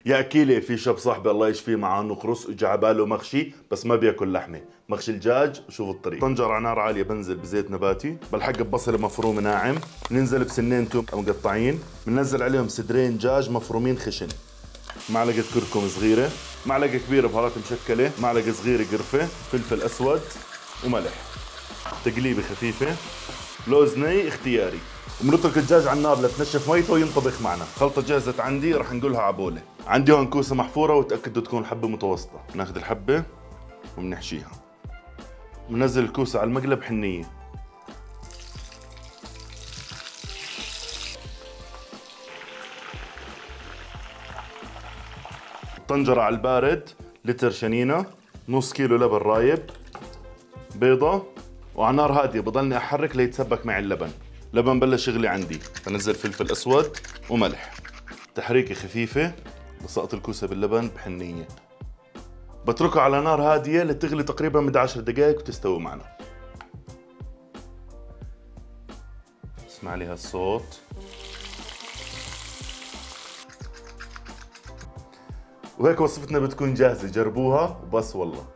يا أكيلة، في شاب صاحبي الله يشفيه معاه نقرص اجى عباله مخشي بس ما بياكل لحمة، مخشي الدجاج. وشوف الطريق: طنجرة على نار عالية، بنزل بزيت نباتي، بلحق ببصل مفروم ناعم، بننزل بسنين توم مقطعين، بننزل عليهم صدرين دجاج مفرومين خشن، معلقة كركم صغيرة، معلقة كبيرة بهارات مشكلة، معلقة صغيرة قرفة، فلفل أسود وملح، تقليبة خفيفة، لوز ني اختياري. وبنترك الدجاج على النار لتنشف ميته وينطبخ معنا. خلطة جاهزة عندي، رح نقولها عبولة. عندي هون كوسة محفورة وتأكدوا تكون حبة متوسطة. بناخذ الحبة وبنحشيها، بننزل الكوسة على المقلب حنية، طنجرة على البارد، لتر شنينة، نص كيلو لبن رايب، بيضة، وعلى نار هادية بضلني أحرك ليتسبك معي اللبن. لبن بلش يغلي عندي، بنزل فلفل أسود وملح، تحريكة خفيفة، بسقط الكوسة باللبن بحنية، بتركها على نار هادية لتغلي تقريبا من 10 دقائق وتستوي معنا. اسمع لي هالصوت. وهيك وصفتنا بتكون جاهزة، جربوها وبس والله.